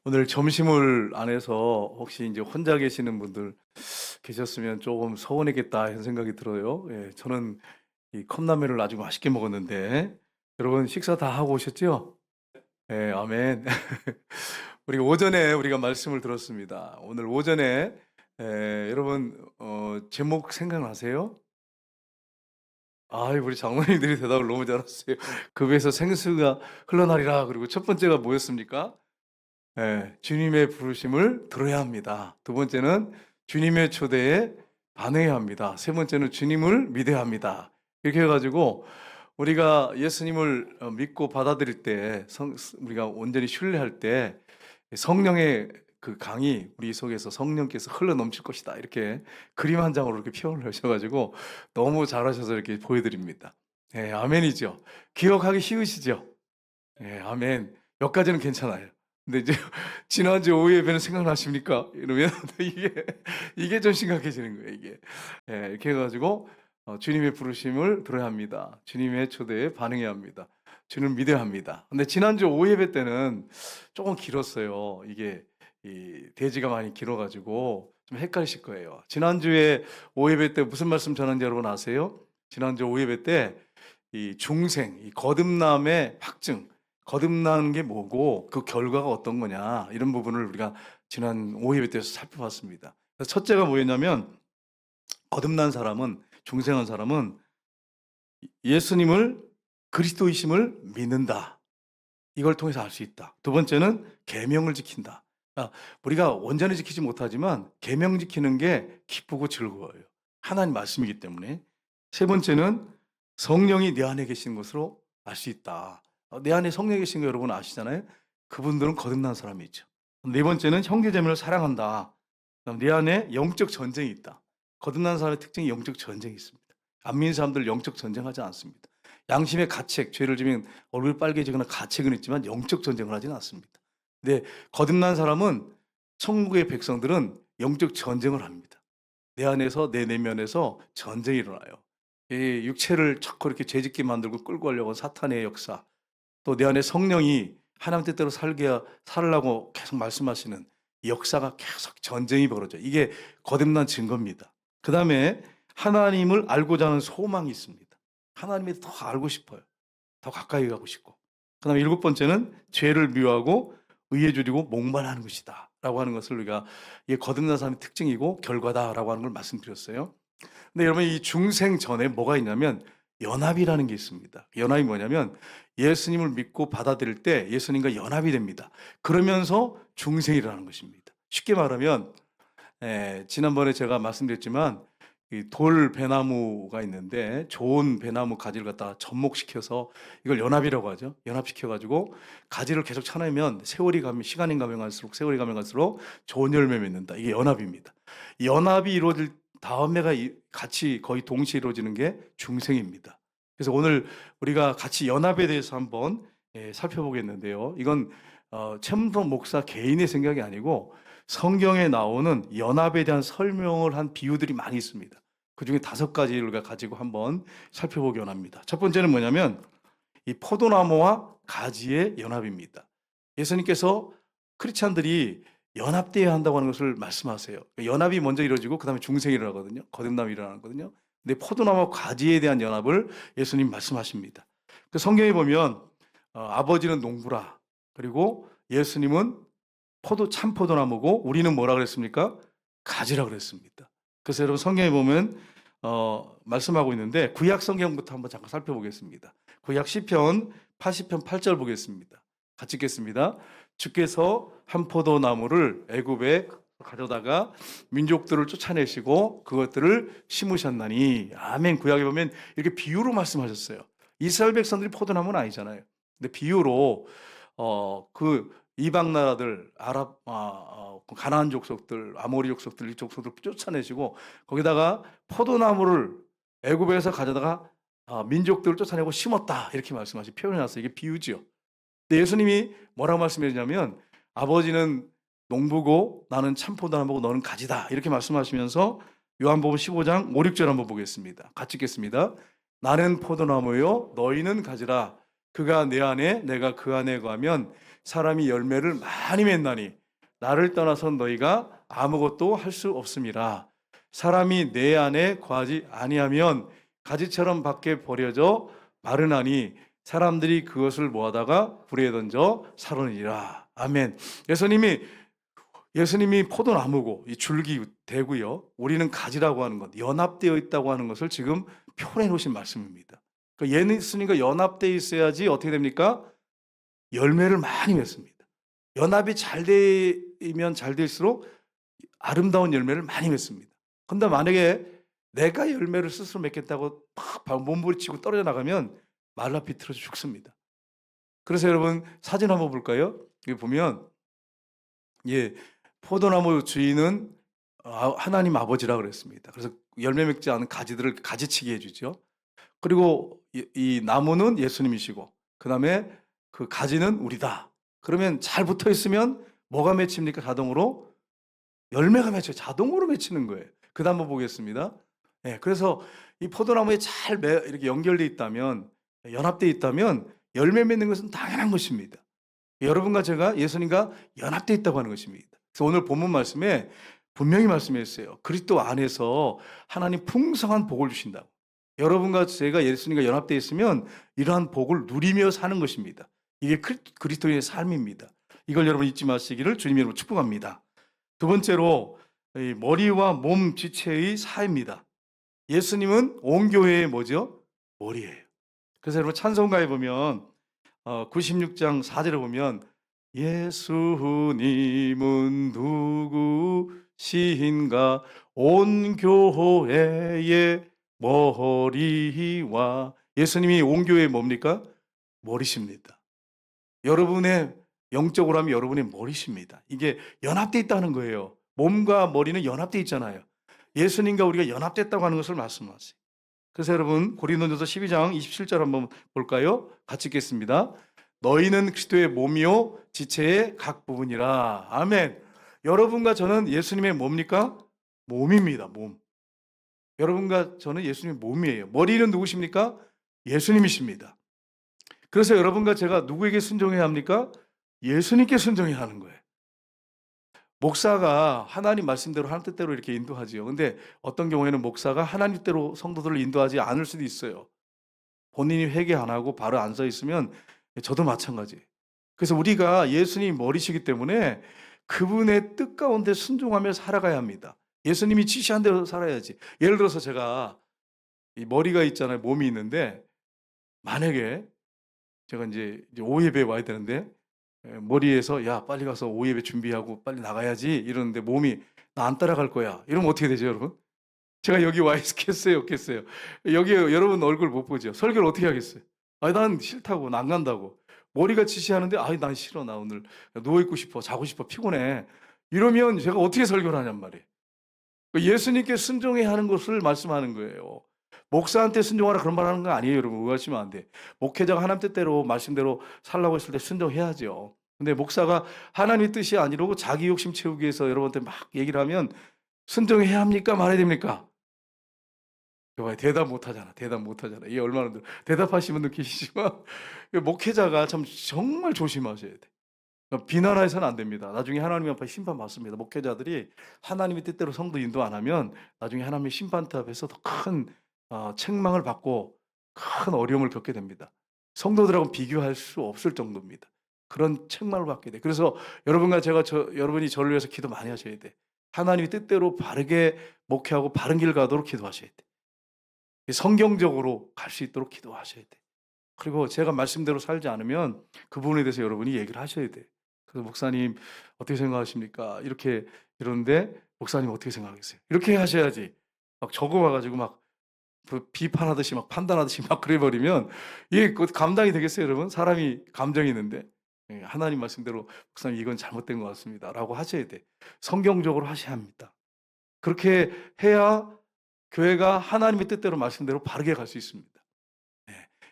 오늘 점심을 안 해서 혹시 이제 혼자 계시는 분들 계셨으면 조금 서운했겠다 이런 생각이 들어요. 예, 저는 이 컵라면을 아주 맛있게 먹었는데 여러분 식사 다 하고 오셨죠? 예, 아멘. 우리 오전에 우리가 말씀을 들었습니다. 오늘 오전에 여러분 제목 생각나세요? 아, 우리 장로님들이 대답을 너무 잘하세요. 그 위에서 생수가 흘러나리라. 그리고 첫 번째가 뭐였습니까? 예. 주님의 부르심을 들어야 합니다. 두 번째는 주님의 초대에 반응해야 합니다. 세 번째는 주님을 믿어야 합니다. 이렇게 해 가지고 우리가 예수님을 믿고 받아들일 때 우리가 온전히 신뢰할 때 성령의 그 강이 우리 속에서 성령께서 흘러넘칠 것이다. 이렇게 그림 한 장으로 이렇게 표현을 하셔 가지고 너무 잘하셔서 이렇게 보여 드립니다. 예, 아멘이죠. 기억하기 쉬우시죠? 예, 아멘. 여기까지는 괜찮아요. 근데 이제 지난주 오후 예배는 생각나십니까? 이러면 이게 좀 심각해지는 거예요, 이게. 예, 이렇게 해 가지고 주님의 부르심을 들어야 합니다. 주님의 초대에 반응해야 합니다. 주님을 믿어야 합니다. 근데 지난주 오후 예배 때는 조금 길었어요. 이게 이 대지가 많이 길어 가지고 좀 헷갈리실 거예요. 지난주에 오후 예배 때 무슨 말씀 전한지 여러분 아세요? 지난주 오후 예배 때 이 중생, 이 거듭남의 확증, 거듭나는 게 뭐고 그 결과가 어떤 거냐 이런 부분을 우리가 지난 오후 예배 때에서 살펴봤습니다. 그래서 첫째가 뭐였냐면 거듭난 사람은 중생한 사람은 예수님을 그리스도이심을 믿는다. 이걸 통해서 알 수 있다. 두 번째는 계명을 지킨다. 우리가 온전히 지키지 못하지만 계명 지키는 게 기쁘고 즐거워요. 하나님 말씀이기 때문에. 세 번째는 성령이 내 안에 계신 것으로 알 수 있다. 내 안에 성령이 계신 거 여러분 아시잖아요. 그분들은 거듭난 사람이죠. 네 번째는 형제자매를 사랑한다. 내 안에 영적 전쟁이 있다. 거듭난 사람의 특징이 영적 전쟁이 있습니다. 안 믿는 사람들 영적 전쟁하지 않습니다. 양심의 가책, 죄를 지면 얼굴 빨개지거나 가책은 있지만 영적 전쟁을 하지는 않습니다. 근데 거듭난 사람은 천국의 백성들은 영적 전쟁을 합니다. 내 안에서 내 내면에서 전쟁이 일어나요. 이 육체를 자꾸 이렇게 죄짓게 만들고 끌고 가려고 하는 사탄의 역사, 또 내 안에 성령이 하나님 뜻대로 살려고 계속 말씀하시는 이 역사가 계속 전쟁이 벌어져요. 이게 거듭난 증거입니다. 그 다음에 하나님을 알고자 하는 소망이 있습니다. 하나님에 더 알고 싶어요. 더 가까이 가고 싶고. 그 다음에 일곱 번째는 죄를 미워하고 의에 줄이고 목말하는 것이다. 라고 하는 것을 우리가 이게 거듭난 사람의 특징이고 결과다라고 하는 걸 말씀드렸어요. 근데 여러분 이 중생 전에 뭐가 있냐면 연합이라는 게 있습니다. 연합이 뭐냐면 예수님을 믿고 받아들일 때 예수님과 연합이 됩니다. 그러면서 중생이라는 것입니다. 쉽게 말하면 지난번에 제가 말씀드렸지만 이 돌 배나무가 있는데 좋은 배나무 가지를 갖다가 접목시켜서 이걸 연합이라고 하죠. 연합시켜 가지고 가지를 계속 쳐내면 시간이 가면 갈수록 세월이 가면 갈수록 좋은 열매 맺는다. 이게 연합입니다. 연합이 이루어질 다음에가 같이 거의 동시에 이루어지는 게 중생입니다. 그래서 오늘 우리가 같이 연합에 대해서 한번 살펴보겠는데요. 이건 챔성 목사 개인의 생각이 아니고 성경에 나오는 연합에 대한 설명을 한 비유들이 많이 있습니다. 그중에 5가지를 우리가 가지고 한번 살펴보기 원합니다. 첫 번째는 뭐냐면 이 포도나무와 가지의 연합입니다. 예수님께서 크리스찬들이 연합되어야 한다고 하는 것을 말씀하세요. 연합이 먼저 이루어지고 그 다음에 중생이 일어나거든요. 거듭남이 일어나거든요. 근데 포도나무와 가지에 대한 연합을 예수님 말씀하십니다. 그 성경에 보면 아버지는 농부라, 그리고 예수님은 참 포도나무고 우리는 뭐라 그랬습니까? 가지라 그랬습니다. 그래서 여러분 성경에 보면 말씀하고 있는데 구약 성경부터 한번 잠깐 살펴보겠습니다. 구약 시편 80편 8절 보겠습니다. 같이 읽겠습니다. 주께서 한 포도나무를 애굽에 가져다가 민족들을 쫓아내시고 그것들을 심으셨나니. 아멘. 구약에 보면 이렇게 비유로 말씀하셨어요. 이스라엘 백성들이 포도나무는 아니잖아요. 근데 비유로 그 이방 나라들, 가나안 족속들, 아모리 족속들, 이 족속들 쫓아내시고 거기다가 포도나무를 애굽에서 가져다가 민족들을 쫓아내고 심었다. 이렇게 표현해놨어요. 이게 비유지요. 근데 예수님이 뭐라고 말씀하시냐면 아버지는 농부고 나는 참 포도나무고 너는 가지다. 이렇게 말씀하시면서 요한복음 15장 5, 6절 한번 보겠습니다. 같이 읽겠습니다. 나는 포도나무요 너희는 가지라. 그가 내 안에 내가 그 안에 거하면 사람이 열매를 많이 맺나니 나를 떠나선 너희가 아무것도 할 수 없음이라. 사람이 내 안에 거하지 아니하면 가지처럼 밖에 버려져 마르나니 사람들이 그것을 모아다가 불에 던져 사르니라. 아멘. 예수님이 포도나무고 이 줄기 되고요. 우리는 가지라고 하는 것, 연합되어 있다고 하는 것을 지금 표현해 놓으신 말씀입니다. 그러니까 예수님과 연합되어 있어야지 어떻게 됩니까? 열매를 많이 맺습니다. 연합이 잘 되면 잘 될수록 아름다운 열매를 많이 맺습니다. 근데 만약에 내가 열매를 스스로 맺겠다고 막 몸부림치고 떨어져 나가면 말라 비틀어져 죽습니다. 그래서 여러분 사진 한번 볼까요? 여기 보면 포도나무 주인은 하나님 아버지라 그랬습니다. 그래서 열매 맺지 않은 가지들을 가지치게 해주죠. 그리고 이 나무는 예수님이시고 그 다음에 그 가지는 우리다. 그러면 잘 붙어 있으면 뭐가 맺힙니까? 자동으로 열매가 맺혀요. 자동으로 맺히는 거예요. 그 다음 한번 보겠습니다. 그래서 이 포도나무에 잘 이렇게 연결되어 있다면, 연합되어 있다면 열매 맺는 것은 당연한 것입니다. 여러분과 제가 예수님과 연합되어 있다고 하는 것입니다. 그래서 오늘 본문 말씀에 분명히 말씀했어요. 그리스도 안에서 하나님 풍성한 복을 주신다고. 여러분과 제가 예수님과 연합되어 있으면 이러한 복을 누리며 사는 것입니다. 이게 그리스도인의 삶입니다. 이걸 여러분 잊지 마시기를 주님 이름으로 축복합니다. 두 번째로 머리와 몸 지체의 사입니다. 예수님은 온 교회의 뭐죠? 머리예요. 그래서 여러분 찬송가에 보면 96장 4절에 보면 예수님은 누구신가 온 교회의 머리와. 예수님이 온 교회의 뭡니까? 머리십니다. 여러분의 영적으로 하면 여러분의 머리십니다. 이게 연합되어 있다는 거예요. 몸과 머리는 연합되어 있잖아요. 예수님과 우리가 연합됐다고 하는 것을 말씀하세요. 그래서 여러분 고린도전서 12장 27절 한번 볼까요? 같이 읽겠습니다. 너희는 그리스도의 몸이요 지체의 각 부분이라. 아멘. 여러분과 저는 예수님의 뭡니까? 몸입니다. 몸. 여러분과 저는 예수님의 몸이에요. 머리는 누구십니까? 예수님이십니다. 그래서 여러분과 제가 누구에게 순종해야 합니까? 예수님께 순종해야 하는 거예요. 목사가 하나님 말씀대로 하나님 뜻대로 이렇게 인도하지요. 근데 어떤 경우에는 목사가 하나님 뜻대로 성도들을 인도하지 않을 수도 있어요. 본인이 회개 안 하고 바로 안 서 있으면 저도 마찬가지예요. 그래서 우리가 예수님 머리시기 때문에 그분의 뜻 가운데 순종하며 살아가야 합니다. 예수님이 지시한 대로 살아야지. 예를 들어서 제가 이 머리가 있잖아요. 몸이 있는데 만약에 제가 이제 오예배에 와야 되는데 머리에서 야 빨리 가서 오예배 준비하고 빨리 나가야지 이러는데 몸이 나 안 따라갈 거야. 이러면 어떻게 되죠, 여러분? 제가 여기 와 있겠어요, 없겠어요? 여기 여러분 얼굴 못 보죠. 설교를 어떻게 하겠어요? 아니 난 싫다고, 난 간다고. 머리가 지시하는데 아니 난 싫어, 나 오늘 누워 있고 싶어, 자고 싶어, 피곤해. 이러면 제가 어떻게 설교를 하냔 말이에요. 예수님께 순종해야 하는 것을 말씀하는 거예요. 목사한테 순종하라 그런 말 하는 거 아니에요, 여러분. 오해하시면 안 돼. 목회자가 하나님 뜻대로 말씀대로 살라고 했을 때 순종해야죠. 근데 목사가 하나님의 뜻이 아니라고 자기 욕심 채우기 위해서 여러분한테 막 얘기를 하면 순종해야 합니까? 말해야 됩니까? 대답 못 하잖아. 대답 못 하잖아. 이게 얼마나 대답하시는 분도 계시지만 목회자가 참 정말 조심하셔야 돼. 비난해서는 안 됩니다. 나중에 하나님 앞에 심판 받습니다. 목회자들이 하나님의 뜻대로 성도 인도 안 하면 나중에 하나님의 심판대 앞에서 더 큰 책망을 받고 큰 어려움을 겪게 됩니다. 성도들하고 비교할 수 없을 정도입니다. 그런 책망을 받게 돼. 그래서 여러분과 제가 여러분이 저를 위해서 기도 많이 하셔야 돼. 하나님의 뜻대로 바르게 목회하고 바른 길 가도록 기도하셔야 돼. 성경적으로 갈 수 있도록 기도하셔야 돼. 그리고 제가 말씀대로 살지 않으면 그 부분에 대해서 여러분이 얘기를 하셔야 돼. 그래서 목사님 어떻게 생각하십니까? 이렇게 이러는데 목사님 어떻게 생각하세요? 이렇게 하셔야지. 막 적어와가지고 막 비판하듯이 막 판단하듯이 막 그래버리면 이게 감당이 되겠어요, 여러분? 사람이 감정이 있는데 하나님 말씀대로 목사님 이건 잘못된 것 같습니다라고 하셔야 돼. 성경적으로 하셔야 합니다. 그렇게 해야 교회가 하나님의 뜻대로 말씀대로 바르게 갈 수 있습니다.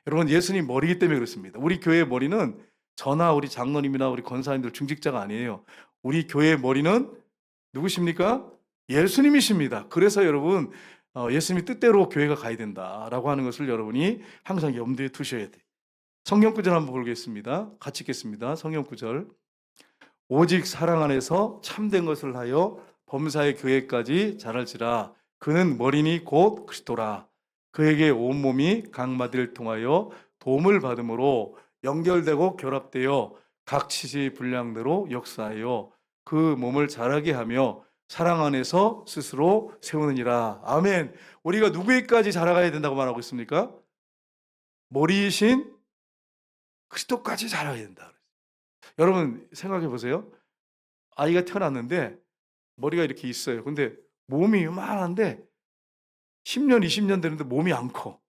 여러분 예수님 머리이기 때문에 그렇습니다. 우리 교회의 머리는 저나 우리 장로님이나 우리 권사님들 중직자가 아니에요. 우리 교회의 머리는 누구십니까? 예수님이십니다. 그래서 여러분 예수님의 뜻대로 교회가 가야 된다라고 하는 것을 여러분이 항상 염두에 두셔야 돼요. 성경 구절 한번 보겠습니다. 같이 읽겠습니다. 성경 구절. 오직 사랑 안에서 참된 것을 하여 범사의 교회까지 자랄지라. 그는 머리니 곧 그리스도라. 그에게 온몸이 각 마디를 통하여 도움을 받음으로 연결되고 결합되어 각 지시 분량대로 역사하여 그 몸을 자라게 하며 사랑 안에서 스스로 세우느니라. 아멘. 우리가 누구에까지 자라가야 된다고 말하고 있습니까? 머리이신 그리스도까지 자라야 된다. 여러분 생각해 보세요. 아이가 태어났는데 머리가 이렇게 있어요. 근데 몸이 요만한데 10년, 20년 되는데 몸이 안 커.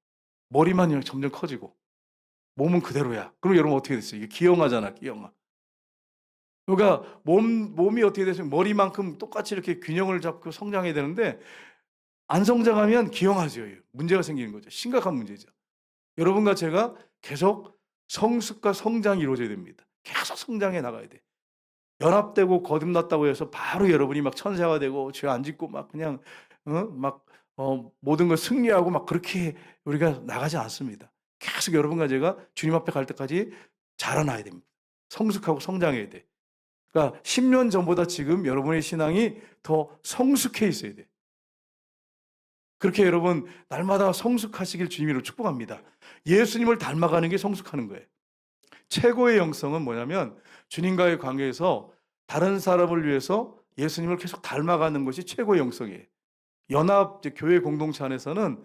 머리만 점점 커지고 몸은 그대로야. 그럼 여러분 어떻게 됐어요? 이게 기형아잖아, 기형아. 그러니까 몸이 어떻게 됐어요? 머리만큼 똑같이 이렇게 균형을 잡고 성장해야 되는데 안 성장하면 기형아죠. 문제가 생기는 거죠. 심각한 문제죠. 여러분과 제가 계속 성숙과 성장이 이루어져야 됩니다. 계속 성장해 나가야 돼. 연합되고 거듭났다고 해서 바로 여러분이 막 천사가 되고 죄 안 짓고 막 그냥 모든 걸 승리하고 막 그렇게 우리가 나가지 않습니다. 계속 여러분과 제가 주님 앞에 갈 때까지 자라나야 됩니다. 성숙하고 성장해야 돼. 그러니까 10년 전보다 지금 여러분의 신앙이 더 성숙해 있어야 돼. 그렇게 여러분 날마다 성숙하시길 주님으로 축복합니다. 예수님을 닮아가는 게 성숙하는 거예요. 최고의 영성은 뭐냐면 주님과의 관계에서 다른 사람을 위해서 예수님을 계속 닮아가는 것이 최고의 영성이에요. 연합 교회 공동체 안에서는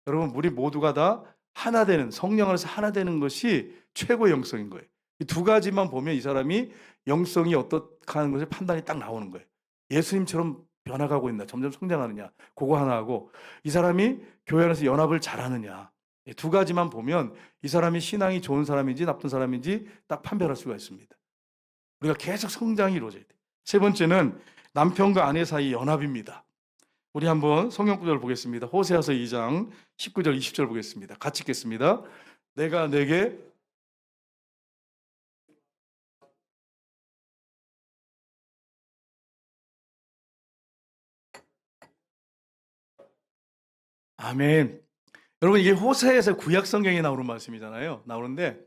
여러분 우리 모두가 다 하나 되는, 성령 안에서 하나 되는 것이 최고의 영성인 거예요. 이 두 가지만 보면 이 사람이 영성이 어떻게 하는 것을 판단이 딱 나오는 거예요. 예수님처럼 변화가고 있나, 점점 성장하느냐, 그거 하나 하고 이 사람이 교회 안에서 연합을 잘하느냐, 이 두 가지만 보면 이 사람이 신앙이 좋은 사람인지 나쁜 사람인지 딱 판별할 수가 있습니다. 우리가 계속 성장이 이루어져야 돼요. 세 번째는 남편과 아내 사이 연합입니다. 우리 한번 성경 구절 보겠습니다. 호세아서 2장 19절 20절 보겠습니다. 같이 읽겠습니다. 내가 내게 아멘. 여러분 이게 호세아에서 구약 성경에 나오는 말씀이잖아요. 나오는데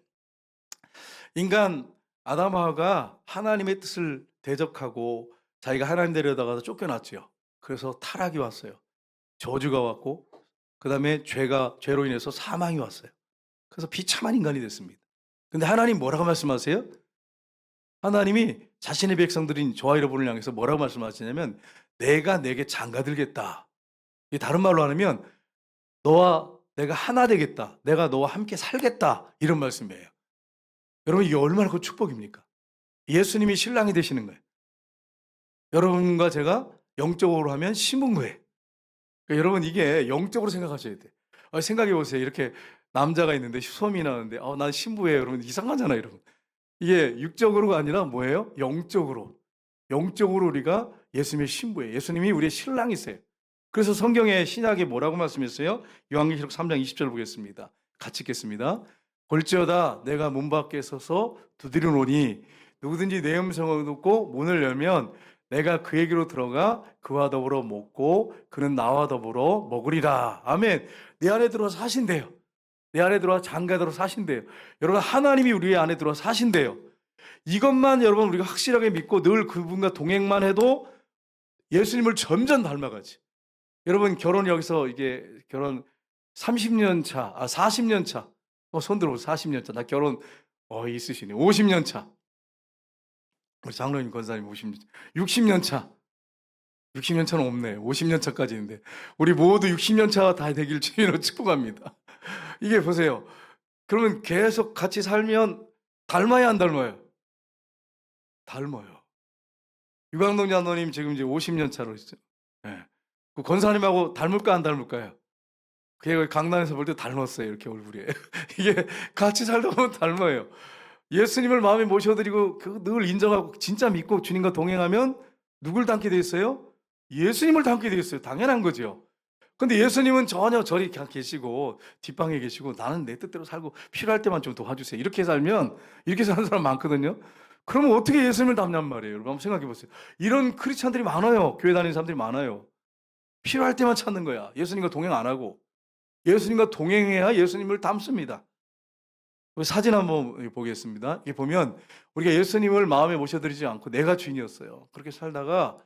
인간 아담하가 하나님의 뜻을 대적하고 자기가 하나님 데려다가서 쫓겨났죠. 그래서 타락이 왔어요. 저주가 왔고 그 다음에 죄로 인해서 사망이 왔어요. 그래서 비참한 인간이 됐습니다. 근데 하나님 뭐라고 말씀하세요? 하나님이 자신의 백성들인 저와 여러분을 향해서 뭐라고 말씀하시냐면 내가 내게 장가들겠다. 다른 말로 하면 너와 내가 하나 되겠다. 내가 너와 함께 살겠다. 이런 말씀이에요. 여러분 이게 얼마나 큰 축복입니까? 예수님이 신랑이 되시는 거예요. 여러분과 제가 영적으로 하면 신부인 그러니까 여러분 이게 영적으로 생각하셔야 돼요. 생각해 보세요. 이렇게 남자가 있는데 소음이 나는데 난 신부예요. 여러분 이상하잖아요. 여러분. 이게 육적으로가 아니라 뭐예요? 영적으로. 영적으로 우리가 예수님의 신부예요. 예수님이 우리의 신랑이세요. 그래서 성경에 신약에 뭐라고 말씀했어요? 요한계시록 3장 20절 보겠습니다. 같이 읽겠습니다. 볼지어다 내가 문 밖에 서서 두드리노니 누구든지 내 음성을 듣고 문을 열면 내가 그에게로 들어가 그와 더불어 먹고 그는 나와 더불어 먹으리라. 아멘. 내 안에 들어와서 사신대요. 내 안에 들어와 장가들어 사신대요. 여러분 하나님이 우리 안에 들어와 사신대요. 이것만 여러분 우리가 확실하게 믿고 늘 그분과 동행만 해도 예수님을 점점 닮아가지. 여러분 결혼 여기서 이게 결혼 30년 차, 40년 차. 손 들어보세요. 40년 차. 나 결혼 있으시네. 50년 차. 우리 장로님 권사님 50년 차. 60년 차. 60년 차는 없네. 50년 차까지 있는데 우리 모두 60년 차가 다 되길 주님으로 축복합니다. 이게 보세요. 그러면 계속 같이 살면 닮아야 안 닮아요? 닮아요. 유광동 장로님 지금 이제 50년 차로 있어요. 네. 그 권사님하고 닮을까 안 닮을까요? 그게 강단에서 볼 때 닮았어요. 이렇게 얼굴이. 이게 같이 살다 보면 닮아요. 예수님을 마음에 모셔드리고 늘 인정하고 진짜 믿고 주님과 동행하면 누굴 닮게 돼 있어요? 예수님을 닮게 돼 있어요. 당연한 거죠. 근데 예수님은 전혀 저리 계시고 뒷방에 계시고 나는 내 뜻대로 살고 필요할 때만 좀 도와주세요. 이렇게 살면 이렇게 사는 사람 많거든요. 그러면 어떻게 예수님을 닮냔 말이에요. 여러분 한번 생각해 보세요. 이런 크리스찬들이 많아요. 교회 다니는 사람들이 많아요. 필요할 때만 찾는 거야. 예수님과 동행 안 하고. 예수님과 동행해야 예수님을 닮습니다. 사진 한번 보겠습니다. 이게 보면 우리가 예수님을 마음에 모셔드리지 않고 내가 주인이었어요. 그렇게 살다가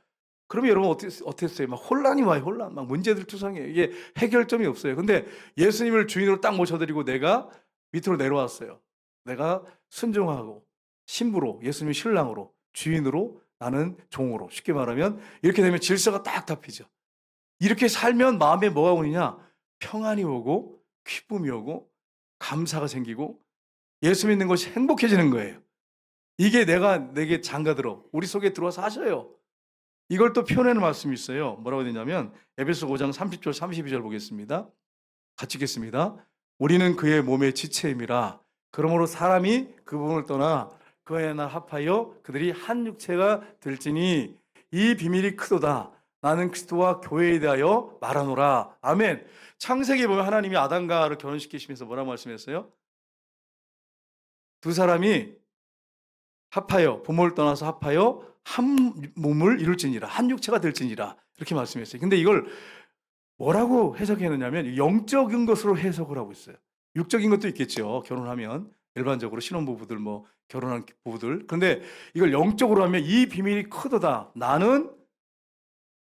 그러면 여러분 어땠어요? 막 혼란이 와요, 혼란. 막 문제들 투성이에요. 이게 해결점이 없어요. 근데 예수님을 주인으로 딱 모셔드리고 내가 밑으로 내려왔어요. 내가 순종하고 신부로, 예수님 신랑으로, 주인으로, 나는 종으로. 쉽게 말하면 이렇게 되면 질서가 딱 잡히죠. 이렇게 살면 마음에 뭐가 오느냐? 평안이 오고 기쁨이 오고 감사가 생기고 예수 믿는 것이 행복해지는 거예요. 이게 내게 장가들어 우리 속에 들어와서 하셔요. 이걸 또 표현하는 말씀이 있어요. 뭐라고 되냐면 에베소 5장 30절 32절 보겠습니다. 같이 읽겠습니다. 우리는 그의 몸의 지체임이라. 그러므로 사람이 그 부분을 떠나 그와 나 합하여 그들이 한 육체가 될지니 이 비밀이 크도다. 나는 그리스도와 교회에 대하여 말하노라. 아멘. 창세기 보면 하나님이 아담과를 결혼시키시면서 뭐라고 말씀했어요? 두 사람이 합하여 부모를 떠나서 합하여 한 몸을 이룰지니라. 한 육체가 될지니라. 이렇게 말씀했어요. 근데 이걸 뭐라고 해석했느냐면 영적인 것으로 해석을 하고 있어요. 육적인 것도 있겠죠. 결혼하면 일반적으로 신혼부부들 뭐 결혼한 부부들. 그런데 이걸 영적으로 하면 이 비밀이 크도다. 나는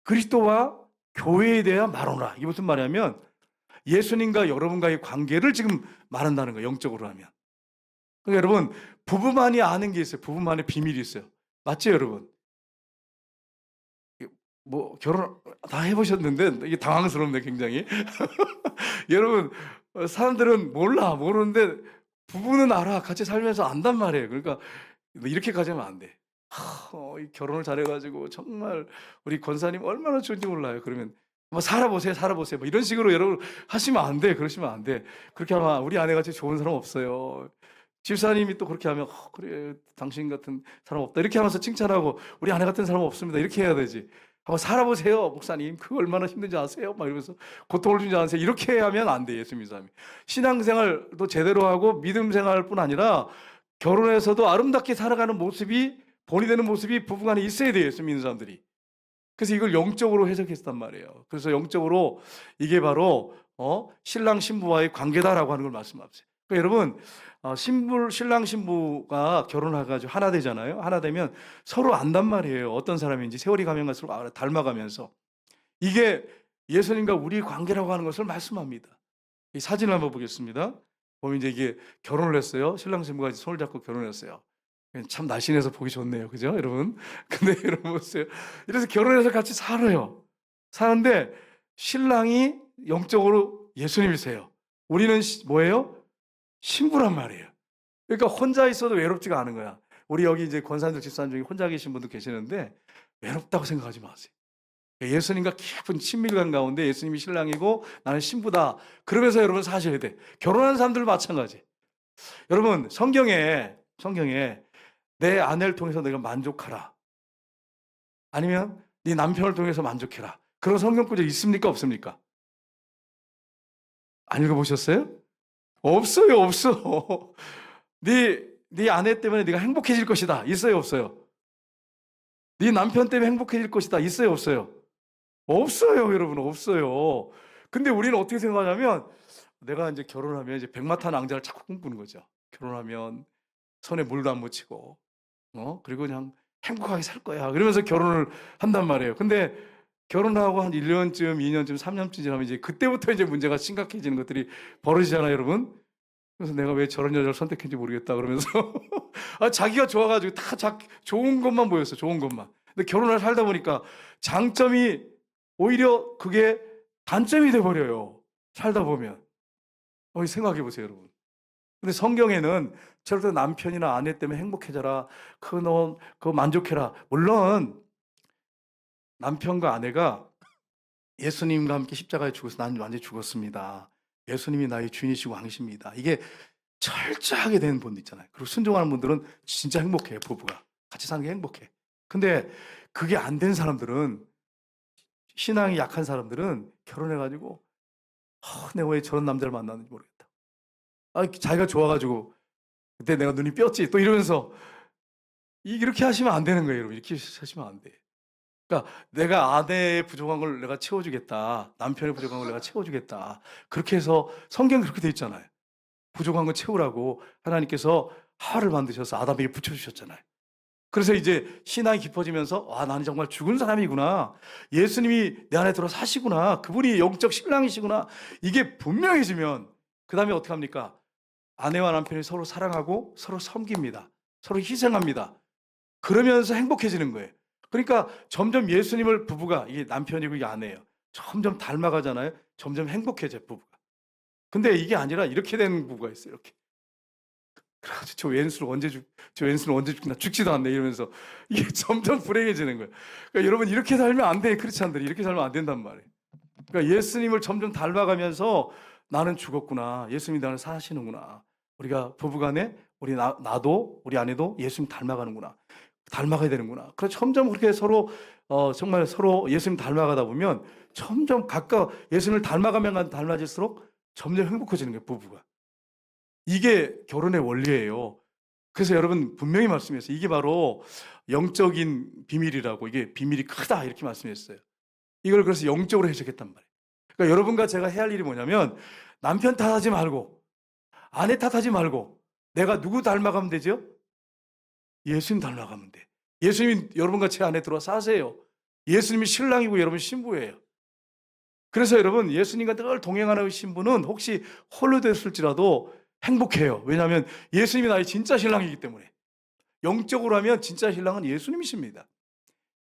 그리스도와 교회에 대한 말하노라. 이게 무슨 말이냐면 예수님과 여러분과의 관계를 지금 말한다는 거예요. 영적으로 하면. 그러니까 여러분 부부만이 아는 게 있어요. 부부만의 비밀이 있어요. 맞죠, 여러분? 뭐 결혼 다 해보셨는데 이게 당황스럽네, 굉장히. 여러분 사람들은 모르는데 부부는 알아. 같이 살면서 안단 말이에요. 그러니까 이렇게 가자면 안 돼. 이 결혼을 잘해가지고 정말 우리 권사님 얼마나 좋은지 몰라요. 그러면 뭐 살아보세요, 살아보세요. 뭐 이런 식으로 여러분 하시면 안 돼. 그러시면 안 돼. 그렇게 하면 우리 아내같이 좋은 사람 없어요. 집사님이 또 그렇게 하면 그래 당신 같은 사람 없다 이렇게 하면서 칭찬하고 우리 아내 같은 사람 없습니다 이렇게 해야 되지. 한번 살아보세요 목사님 그거 얼마나 힘든지 아세요? 막 이러면서 고통을 준지 아세요? 이렇게 하면 안 돼. 예수 믿는 사람이 신앙생활도 제대로 하고 믿음 생활뿐 아니라 결혼해서도 아름답게 살아가는 모습이 본이 되는 모습이 부부간에 있어야 돼요. 예수 믿는 사람들이. 그래서 이걸 영적으로 해석했단 말이에요. 그래서 영적으로 이게 바로 신랑 신부와의 관계다라고 하는 걸 말씀하세요. 그러니까 여러분 신랑 신부가 결혼해가지고 하나 되잖아요. 하나 되면 서로 안단 말이에요. 어떤 사람인지 세월이 가면 갈수록 닮아가면서 이게 예수님과 우리 관계라고 하는 것을 말씀합니다. 이 사진을 한번 보겠습니다. 보면 이제 이게 결혼을 했어요. 신랑 신부가 손을 잡고 결혼했어요. 참 날씬해서 보기 좋네요. 그죠, 여러분? 근데 여러분 보세요. 이래서 결혼해서 같이 살아요. 사는데 신랑이 영적으로 예수님이세요. 우리는 뭐예요? 신부란 말이에요. 그러니까 혼자 있어도 외롭지가 않은 거야. 우리 여기 이제 권사님들 집사님 중에 혼자 계신 분도 계시는데 외롭다고 생각하지 마세요. 예수님과 깊은 친밀감 가운데 예수님이 신랑이고 나는 신부다. 그러면서 여러분 사셔야 돼. 결혼한 사람들 마찬가지. 여러분 성경에 내 아내를 통해서 내가 만족하라. 아니면 네 남편을 통해서 만족해라. 그런 성경 구절 있습니까? 없습니까? 안 읽어보셨어요? 없어요, 없어. 네 아내 때문에 네가 행복해질 것이다. 있어요, 없어요? 네 남편 때문에 행복해질 것이다. 있어요, 없어요? 없어요, 여러분, 없어요. 근데 우리는 어떻게 생각하냐면 내가 이제 결혼하면 이제 백마탄 왕자를 자꾸 꿈꾸는 거죠. 결혼하면 손에 물도 안 묻히고, 그리고 그냥 행복하게 살 거야. 그러면서 결혼을 한단 말이에요. 근데 결혼하고 한 1년쯤, 2년쯤, 3년쯤 지나면 이제 그때부터 이제 문제가 심각해지는 것들이 벌어지잖아요, 여러분. 그래서 내가 왜 저런 여자를 선택했는지 모르겠다 그러면서 자기가 좋아가지고 다 좋은 것만 보였어, 좋은 것만. 근데 결혼을 살다 보니까 장점이 오히려 그게 단점이 돼버려요. 살다 보면. 생각해 보세요, 여러분. 근데 성경에는 절대 남편이나 아내 때문에 행복해져라. 그거 만족해라. 물론 남편과 아내가 예수님과 함께 십자가에 죽어서 나는 완전히 죽었습니다. 예수님이 나의 주인이시고 왕이십니다. 이게 철저하게 된 분들 있잖아요. 그리고 순종하는 분들은 진짜 행복해요. 부부가 같이 사는 게 행복해. 근데 그게 안 된 사람들은, 신앙이 약한 사람들은 결혼해가지고 내가 왜 저런 남자를 만났는지 모르겠다. 자기가 좋아가지고 그때 내가 눈이 뼈지 또 이러면서 이렇게 하시면 안 되는 거예요, 여러분. 이렇게 하시면 안 돼. 그러니까 내가 아내의 부족한 걸 내가 채워주겠다. 남편의 부족한 걸 내가 채워주겠다. 그렇게 해서 성경이 그렇게 돼 있잖아요. 부족한 건 채우라고 하나님께서 하와를 만드셔서 아담에게 붙여주셨잖아요. 그래서 이제 신앙이 깊어지면서 나는 정말 죽은 사람이구나. 예수님이 내 안에 들어 사시구나. 그분이 영적 신랑이시구나. 이게 분명해지면 그 다음에 어떻게 합니까? 아내와 남편이 서로 사랑하고 서로 섬깁니다. 서로 희생합니다. 그러면서 행복해지는 거예요. 그러니까 점점 예수님을 부부가, 이게 남편이고 이게 아내예요, 점점 닮아가잖아요. 점점 행복해져요, 부부가. 근데 이게 아니라 이렇게 되는 부부가 있어요. 이렇게. 그래가지고 저 왼수는 언제 죽나, 죽지도 않네 이러면서 이게 점점 불행해지는 거예요. 그러니까 여러분, 이렇게 살면 안 돼. 크리스찬들이 이렇게 살면 안 된단 말이에요. 그러니까 예수님을 점점 닮아가면서 나는 죽었구나, 예수님이 나를 사시는구나. 우리가 부부간에 나도 우리 아내도 예수님 닮아가는구나, 닮아가야 되는구나. 그래서 점점 그렇게 서로 정말 서로 예수님 닮아가다 보면 점점 예수님을 닮아가면 닮아질수록 점점 행복해지는 거예요, 부부가. 이게 결혼의 원리예요. 그래서 여러분, 분명히 말씀했어요. 이게 바로 영적인 비밀이라고, 이게 비밀이 크다 이렇게 말씀했어요. 이걸 그래서 영적으로 해석했단 말이에요. 그러니까 여러분과 제가 해야 할 일이 뭐냐면, 남편 탓하지 말고 아내 탓하지 말고 내가 누구 닮아가면 되죠? 예수님 닮아가면 돼. 예수님이 여러분과 제 안에 들어와 사세요. 예수님이 신랑이고 여러분 신부예요. 그래서 여러분, 예수님과 늘 동행하는 신부는 혹시 홀로 됐을지라도 행복해요. 왜냐하면 예수님이 나의 진짜 신랑이기 때문에. 영적으로 하면 진짜 신랑은 예수님이십니다.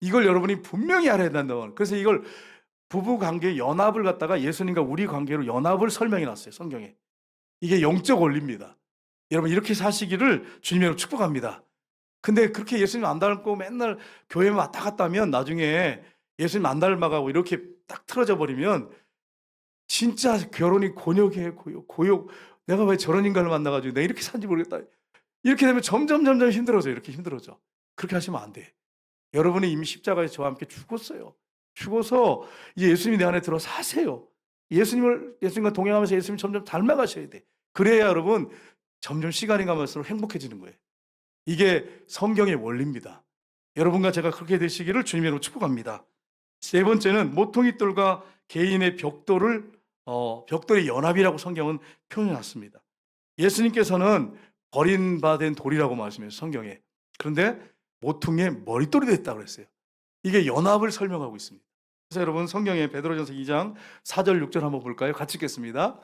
이걸 여러분이 분명히 알아야 된다는 거예요. 그래서 이걸 부부 관계 연합을 갖다가 예수님과 우리 관계로 연합을 설명해 놨어요, 성경에. 이게 영적 원리입니다. 여러분, 이렇게 사시기를 주님으로 축복합니다. 근데 그렇게 예수님 안 닮고 맨날 교회만 왔다 갔다 하면 나중에 예수님 안 닮아가고 이렇게 딱 틀어져 버리면 진짜 결혼이 곤욕이에요. 고욕. 내가 왜 저런 인간을 만나가지고 내가 이렇게 산지 모르겠다. 이렇게 되면 점점 힘들어져. 이렇게 힘들어져. 그렇게 하시면 안 돼. 여러분이 이미 십자가에서 저와 함께 죽었어요. 죽어서 이제 예수님이 내 안에 들어 사세요. 예수님과 동행하면서 예수님 점점 닮아가셔야 돼. 그래야 여러분 점점 시간이 가면서 행복해지는 거예요. 이게 성경의 원리입니다. 여러분과 제가 그렇게 되시기를 주님으로 축복합니다. 세 번째는 모퉁이돌과 개인의 벽돌의 연합이라고 성경은 표현해놨습니다. 예수님께서는 버림받은 돌이라고 말씀해요, 성경에. 그런데 모퉁이의 머릿돌이 됐다고 그랬어요. 이게 연합을 설명하고 있습니다. 그래서 여러분, 성경에 베드로전서 2장 4절 6절 한번 볼까요? 같이 읽겠습니다.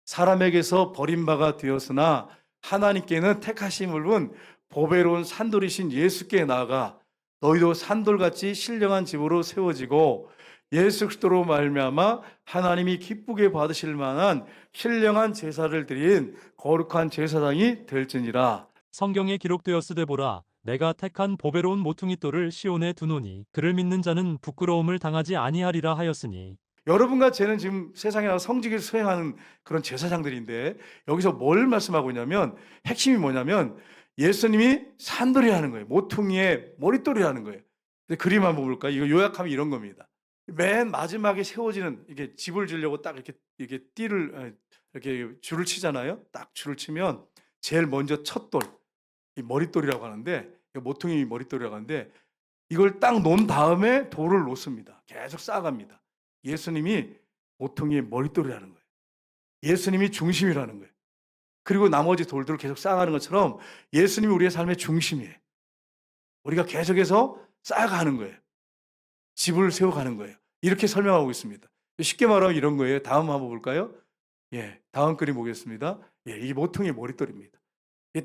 사람에게서 버림바가 되었으나 하나님께는 택하심을 본 보배로운 산돌이신 예수께 나아가 너희도 산돌같이 신령한 집으로 세워지고 예수 그리스도로 말미암아 하나님이 기쁘게 받으실 만한 신령한 제사를 드린 거룩한 제사장이 될지니라. 성경에 기록되었으되 보라, 내가 택한 보배로운 모퉁이돌을 시온에 두노니 그를 믿는 자는 부끄러움을 당하지 아니하리라 하였으니. 여러분과 저는 지금 세상에 나가 성직을 수행하는 그런 제사장들인데, 여기서 뭘 말씀하고 있냐면, 핵심이 뭐냐면 예수님이 산돌이라는 거예요. 모퉁이의 머릿돌이라는 거예요. 근데 그림 한번 볼까요? 이거 요약하면 이런 겁니다. 맨 마지막에 세워지는, 이게 집을 지으려고 딱 이렇게 이렇게 줄을 치잖아요. 딱 줄을 치면 제일 먼저 첫 돌, 이 머릿돌이라고 하는데, 모퉁이 머릿돌이라고 하는데, 이걸 딱 놓은 다음에 돌을 놓습니다. 계속 쌓아갑니다. 예수님이 모퉁이의 머릿돌이라는 거예요. 예수님이 중심이라는 거예요. 그리고 나머지 돌들을 계속 쌓아가는 것처럼 예수님이 우리의 삶의 중심이에요. 우리가 계속해서 쌓아가는 거예요. 집을 세워가는 거예요. 이렇게 설명하고 있습니다. 쉽게 말하면 이런 거예요. 다음 한번 볼까요? 다음 그림 보겠습니다. 이 모퉁이의 머릿돌입니다.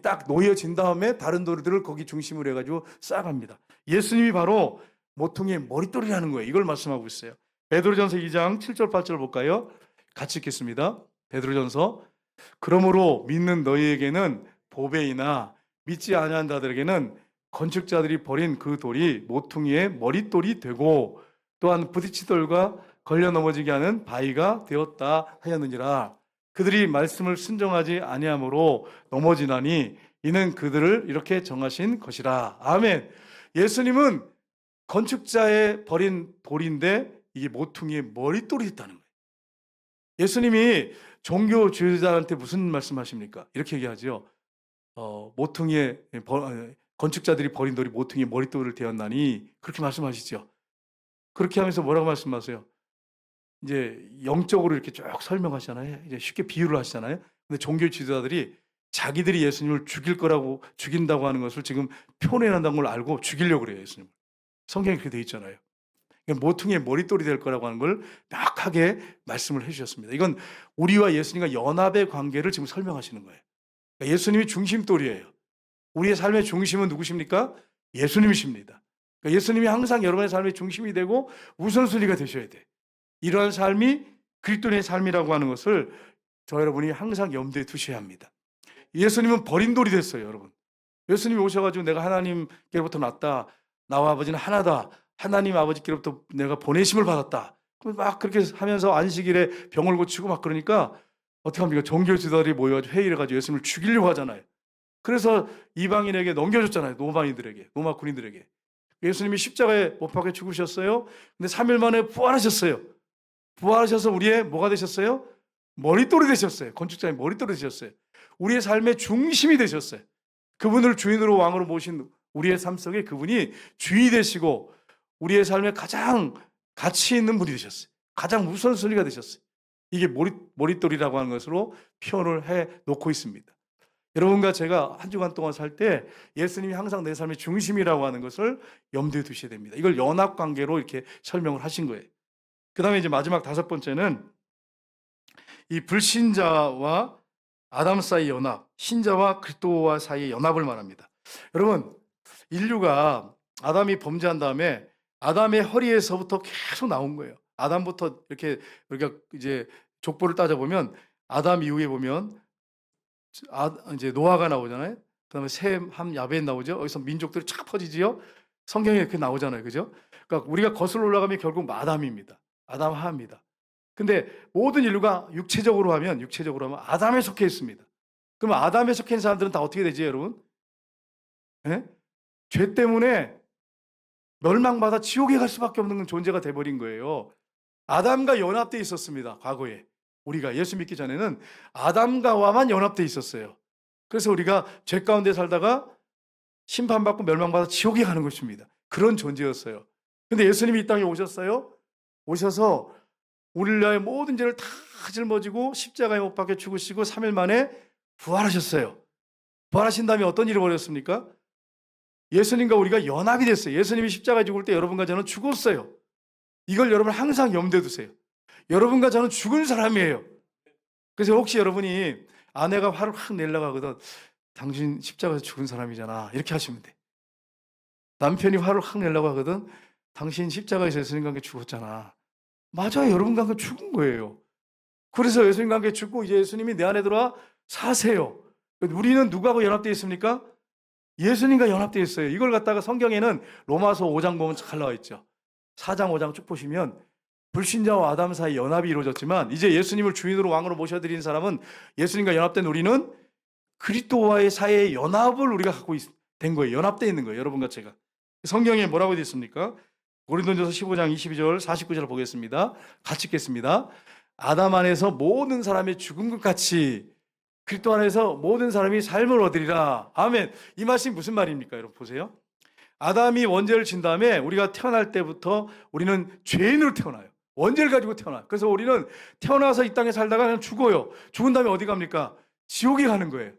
딱 놓여진 다음에 다른 돌들을 거기 중심으로 해가지고 쌓아갑니다. 예수님이 바로 모퉁이의 머릿돌이라는 거예요. 이걸 말씀하고 있어요. 베드로전서 2장 7절 8절 볼까요? 같이 읽겠습니다. 베드로전서. 그러므로 믿는 너희에게는 보배이나 믿지 아니한 자들에게는 건축자들이 버린 그 돌이 모퉁이의 머릿돌이 되고 또한 부딪히돌과 걸려 넘어지게 하는 바위가 되었다 하였느니라. 그들이 말씀을 순종하지 아니함으로 넘어지나니 이는 그들을 이렇게 정하신 것이라. 아멘. 예수님은 건축자의 버린 돌인데 이게 모퉁이의 머릿돌이 있다는 거예요. 예수님이 종교 지도자한테 무슨 말씀하십니까? 이렇게 얘기하죠. 건축자들이 버린 돌이 모퉁이의 머릿돌을 되었나니, 그렇게 말씀하시죠. 그렇게 하면서 뭐라고 말씀하세요? 이제 영적으로 이렇게 쭉 설명하시잖아요. 이제 쉽게 비유를 하시잖아요. 근데 종교 지도자들이 자기들이 예수님을 죽인다고 하는 것을 지금 표현한다는 걸 알고 죽이려고 그래요, 예수님을. 성경에 그렇게 돼 있잖아요. 모퉁이의 머릿돌이 될 거라고 하는 걸 명확하게 말씀을 해주셨습니다. 이건 우리와 예수님과 연합의 관계를 지금 설명하시는 거예요. 그러니까 예수님이 중심돌이에요. 우리의 삶의 중심은 누구십니까? 예수님이십니다. 그러니까 예수님이 항상 여러분의 삶의 중심이 되고 우선순위가 되셔야 돼. 이러한 삶이 그리스도인의 삶이라고 하는 것을 저 여러분이 항상 염두에 두셔야 합니다. 예수님은 버린 돌이 됐어요, 여러분. 예수님이 오셔가지고 내가 하나님께로부터 났다. 나와 아버지는 하나다. 하나님 아버지께로부터 내가 보내심을 받았다. 막 그렇게 하면서 안식일에 병을 고치고 막 그러니까 어떻게 합니까? 종교 지도자들이 모여가지고 회의를 해가지고 예수님을 죽이려고 하잖아요. 그래서 이방인에게 넘겨줬잖아요. 로마인들에게, 로마 군인들에게. 예수님이 십자가에 못 박혀 죽으셨어요. 근데 3일 만에 부활하셨어요. 부활하셔서 우리의 뭐가 되셨어요? 머릿돌이 되셨어요. 건축자의 머릿돌이 되셨어요. 우리의 삶의 중심이 되셨어요. 그분을 주인으로 왕으로 모신 우리의 삶 속에 그분이 주인이 되시고 우리의 삶에 가장 가치 있는 분이 되셨어요. 가장 우선순위가 되셨어요. 이게 머릿돌이라고 하는 것으로 표현을 해 놓고 있습니다. 여러분과 제가 한 주간 동안 살 때 예수님이 항상 내 삶의 중심이라고 하는 것을 염두에 두셔야 됩니다. 이걸 연합관계로 이렇게 설명을 하신 거예요. 그 다음에 이제 마지막 5번째는 이 불신자와 아담 사이의 연합, 신자와 그리스도와 사이의 연합을 말합니다. 여러분, 인류가 아담이 범죄한 다음에 아담의 허리에서부터 계속 나온 거예요. 아담부터 이렇게 우리가 이제 족보를 따져보면 아담 이후에 보면 이제 노아가 나오잖아요. 그다음에 셈, 함, 야벳 나오죠. 여기서 민족들이 쫙 퍼지지요. 성경에 이렇게 나오잖아요, 그죠? 그러니까 우리가 거슬러 올라가면 결국 아담입니다. 아담 하입니다. 근데 모든 인류가 육체적으로 하면 아담에 속해 있습니다. 그럼 아담에 속해 있는 사람들은 다 어떻게 되지, 여러분? 예? 죄 때문에 멸망받아 지옥에 갈 수밖에 없는 존재가 돼버린 거예요. 아담과 연합되어 있었습니다, 과거에. 우리가 예수 믿기 전에는 아담과만 연합되어 있었어요. 그래서 우리가 죄 가운데 살다가 심판받고 멸망받아 지옥에 가는 것입니다. 그런 존재였어요. 근데 예수님이 이 땅에 오셨어요. 오셔서 우리의 모든 죄를 다 짊어지고 십자가에 못 박혀 죽으시고 3일 만에 부활하셨어요. 부활하신 다음에 어떤 일이 벌어졌습니까? 예수님과 우리가 연합이 됐어요. 예수님이 십자가에 죽을 때 여러분과 저는 죽었어요. 이걸 여러분 항상 염두에 두세요. 여러분과 저는 죽은 사람이에요. 그래서 혹시 여러분이 아내가 화를 확 내려고 하거든, 당신 십자가에서 죽은 사람이잖아, 이렇게 하시면 돼. 남편이 화를 확 내려고 하거든, 당신 십자가에서 예수님과 함께 죽었잖아. 맞아요. 여러분과 함께 죽은 거예요. 그래서 예수님과 함께 죽고 이제 예수님이 내 안에 들어와 사세요. 우리는 누구하고 연합되어 있습니까? 예수님과 연합되어 있어요. 이걸 갖다가 성경에는 로마서 5장 보면 잘 나와 있죠. 4장 5장 쭉 보시면 불신자와 아담 사이 연합이 이루어졌지만 이제 예수님을 주인으로 왕으로 모셔드린 사람은, 예수님과 연합된 우리는 그리스도와의 사이의 연합을 우리가 갖고 된 거예요. 연합되어 있는 거예요. 여러분과 제가. 성경에 뭐라고 되어 있습니까? 고린도전서 15장 22절 49절 보겠습니다. 같이 읽겠습니다. 아담 안에서 모든 사람이 죽은 것 같이 그리스도 안에서 모든 사람이 삶을 얻으리라. 아멘. 이 말씀이 무슨 말입니까? 여러분 보세요. 아담이 원죄를 진 다음에 우리가 태어날 때부터 우리는 죄인으로 태어나요. 원죄를 가지고 태어나요. 그래서 우리는 태어나서 이 땅에 살다가 그냥 죽어요. 죽은 다음에 어디 갑니까? 지옥에 가는 거예요.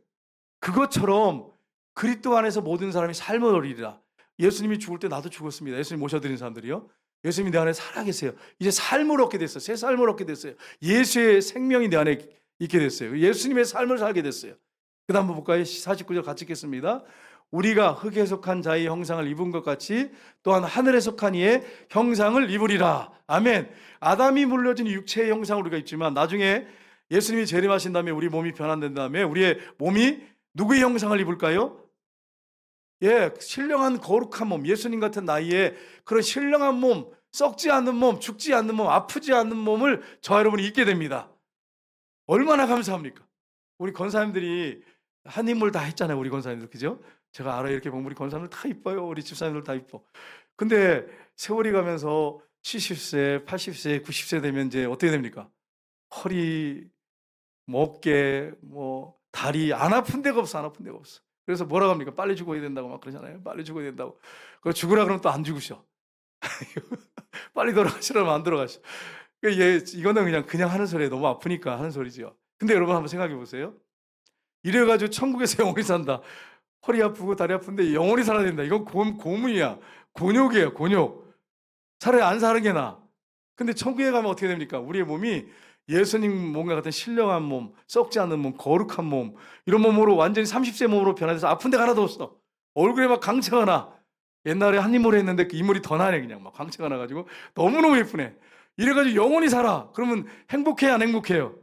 그것처럼 그리스도 안에서 모든 사람이 삶을 얻으리라. 예수님이 죽을 때 나도 죽었습니다. 예수님 모셔드린 사람들이요. 예수님이 내 안에 살아계세요. 이제 삶을 얻게 됐어요. 새 삶을 얻게 됐어요. 예수의 생명이 내 안에 있게 됐어요. 예수님의 삶을 살게 됐어요. 그 다음 한번 볼까요? 49절 같이 읽겠습니다. 우리가 흙에 속한 자의 형상을 입은 것 같이 또한 하늘에 속한 이의 형상을 입으리라. 아멘. 아담이 물려진 육체의 형상을 우리가 입지만 나중에 예수님이 재림하신 다음에 우리 몸이 변화된 다음에 우리의 몸이 누구의 형상을 입을까요? 예, 신령한 거룩한 몸, 예수님 같은 나이에 그런 신령한 몸, 썩지 않는 몸, 죽지 않는 몸, 아프지 않는 몸을 저 여러분이 입게 됩니다. 얼마나 감사합니까? 우리 권사님들이 한 인물 다 했잖아요. 우리 권사님들, 그죠? 제가 알아요. 이렇게 보면 우리 권사님들 다 이뻐요. 우리 집사님들 다 이뻐. 근데 세월이 가면서 70세, 80세, 90세 되면 이제 어떻게 됩니까? 허리, 어깨, 다리 안 아픈 데가 없어. 안 아픈 데가 없어. 그래서 뭐라고 합니까? 빨리 죽어야 된다고 막 그러잖아요. 빨리 죽어야 된다고. 그리고 죽으라 그러면 또 안 죽으셔. 빨리 돌아가시라면 안 돌아가셔. 이거는 그냥 하는 소리예요. 너무 아프니까 하는 소리죠. 근데 여러분 한번 생각해 보세요. 이래가지고 천국에서 영원히 산다. 허리 아프고 다리 아픈데 영원히 살아야 된다. 이건 고문이야. 곤욕이에요. 곤욕. 차라리 안 사는 게 나아. 근데 천국에 가면 어떻게 됩니까? 우리의 몸이 예수님 몸과 같은 신령한 몸, 썩지 않는 몸, 거룩한 몸, 이런 몸으로 완전히 30세 몸으로 변화돼서 아픈 데가 하나도 없어. 얼굴에 막 광채가 나. 옛날에 한 이물을 했는데 그 이물이 더 나네. 그냥 막 광채가 나가지고 너무너무 예쁘네. 이래가지고 영원히 살아. 그러면 행복해요, 안 행복해요?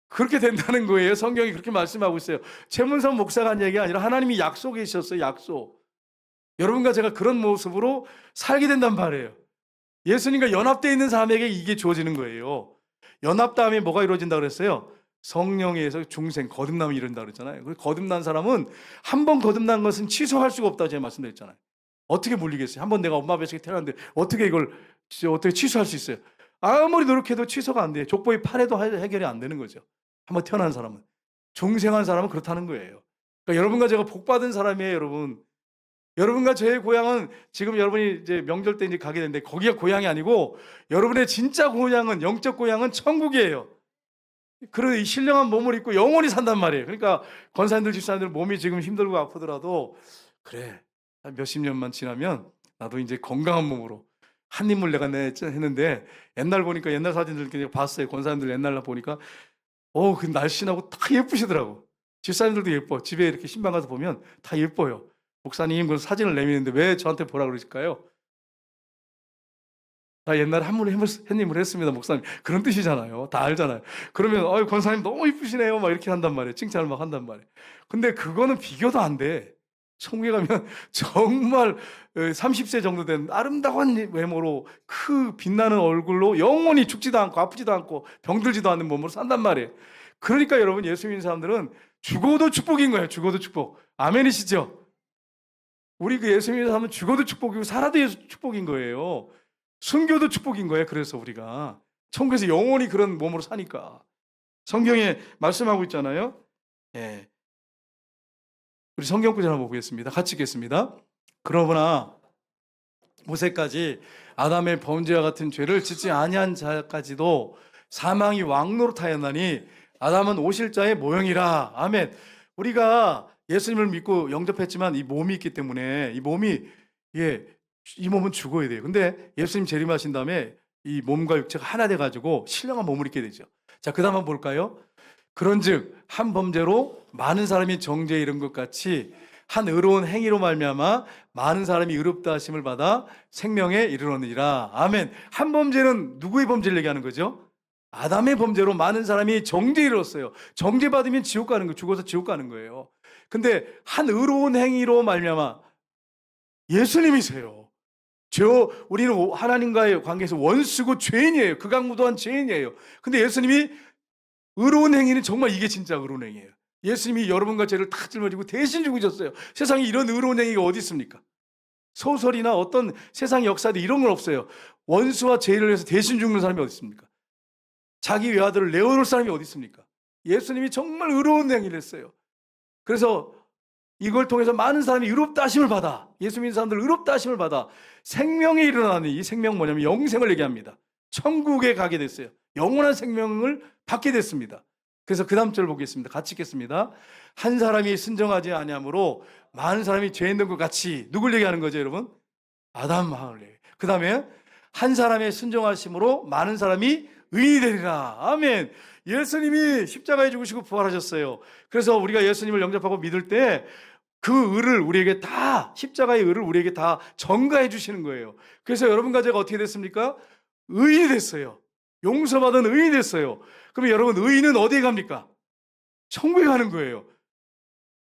그렇게 된다는 거예요. 성경이 그렇게 말씀하고 있어요. 최문선 목사가 한 얘기가 아니라 하나님이 약속해 주셨어요. 약속. 여러분과 제가 그런 모습으로 살게 된단 말이에요. 예수님과 연합되어 있는 사람에게 이게 주어지는 거예요. 연합다음에 뭐가 이루어진다 그랬어요? 성령에 의해서 중생, 거듭남이 이룬다 그랬잖아요. 그 거듭난 사람은 한 번 거듭난 것은 취소할 수가 없다고 제가 말씀드렸잖아요. 어떻게 물리겠어요? 한 번 내가 엄마 뱃속에 태어났는데 어떻게 이걸 어떻게 취소할 수 있어요? 아무리 노력해도 취소가 안 돼요. 족보의 팔에도 해결이 안 되는 거죠. 한번 태어난 사람은. 중생한 사람은 그렇다는 거예요. 그러니까 여러분과 제가 복 받은 사람이에요, 여러분. 여러분과 저의 고향은 지금 여러분이 이제 명절 때 이제 가게 되는데 거기가 고향이 아니고 여러분의 진짜 고향은 영적 고향은 천국이에요. 그런 이 신령한 몸을 입고 영원히 산단 말이에요. 그러니까 권사님들 집사님들 몸이 지금 힘들고 아프더라도 그래 한 몇십 년만 지나면 나도 이제 건강한 몸으로 한 인물 내가 했는데 옛날 보니까 옛날 사진들 이렇게 봤어요. 권사님들 옛날 보니까 그 날씬하고 다 예쁘시더라고. 집사님들도 예뻐. 집에 이렇게 신방 가서 보면 다 예뻐요. 목사님 그 사진을 내미는데 왜 저한테 보라 그러실까요? 나 옛날에 한님을 했습니다, 목사님. 그런 뜻이잖아요. 다 알잖아요. 그러면 권사님 너무 이쁘시네요. 막 이렇게 한단 말이에요. 칭찬을 막 한단 말이에요. 근데 그거는 비교도 안 돼. 천국에 가면 정말 30세 정도 된 아름다운 외모로 빛나는 얼굴로 영원히 죽지도 않고 아프지도 않고 병들지도 않는 몸으로 산단 말이에요. 그러니까 여러분 예수 믿는 사람들은 죽어도 축복인 거예요. 죽어도 축복. 아멘이시죠? 우리 그 예수 믿는 사람은 죽어도 축복이고 살아도 축복인 거예요. 순교도 축복인 거예요. 그래서 우리가 천국에서 영원히 그런 몸으로 사니까 성경에 말씀하고 있잖아요. 예. 우리 성경 구절 한번 보겠습니다. 같이 읽겠습니다. 그러나 모세까지 아담의 범죄와 같은 죄를 짓지 아니한 자까지도 사망이 왕노릇하였나니 아담은 오실 자의 모형이라. 아멘. 우리가 예수님을 믿고 영접했지만 이 몸이 있기 때문에 이 몸이 이 몸은 죽어야 돼요. 근데 예수님 재림하신 다음에 이 몸과 육체가 하나 돼가지고 신령한 몸을 입게 되죠. 자, 그 다음 한번 볼까요? 그런즉 한 범죄로 많은 사람이 정죄에 이른 것 같이 한 의로운 행위로 말미암아 많은 사람이 의롭다 하심을 받아 생명에 이르렀느니라. 아멘. 한 범죄는 누구의 범죄를 얘기하는 거죠? 아담의 범죄로 많은 사람이 정죄에 이르렀어요. 정죄받으면 지옥 가는 거예요. 죽어서 지옥 가는 거예요. 근데 한 의로운 행위로 말미암아 예수님이세요. 우리는 하나님과의 관계에서 원수고 죄인이에요. 극악무도한 죄인이에요. 근데 예수님이 의로운 행위는 정말 이게 진짜 의로운 행위예요. 예수님이 여러분과 죄를 다 짊어지고 대신 죽으셨어요. 세상에 이런 의로운 행위가 어디 있습니까? 소설이나 어떤 세상 역사도 이런 건 없어요. 원수와 죄를 위해서 대신 죽는 사람이 어디 있습니까? 자기 외아들을 내어놓을 사람이 어디 있습니까? 예수님이 정말 의로운 행위를 했어요. 그래서 이걸 통해서 많은 사람이 의롭다 하심을 받아, 예수 믿는 사람들 의롭다 하심을 받아 생명이 일어나는, 이 생명 뭐냐면 영생을 얘기합니다. 천국에 가게 됐어요. 영원한 생명을 받게 됐습니다. 그래서 그 다음 절 보겠습니다. 같이 읽겠습니다. 한 사람이 순종하지 아니함으로 많은 사람이 죄인 된 것 같이. 누굴 얘기하는 거죠, 여러분? 아담 하울레. 그 다음에 한 사람의 순종하심으로 많은 사람이 의인이 되리라. 아멘. 예수님이 십자가에 죽으시고 부활하셨어요. 그래서 우리가 예수님을 영접하고 믿을 때 그 의를 우리에게 다, 십자가의 의를 우리에게 다 전가해 주시는 거예요. 그래서 여러분과 제가 어떻게 됐습니까? 의인이 됐어요. 용서받은 의인이 됐어요. 그럼 여러분, 의인은 어디에 갑니까? 천국에 가는 거예요.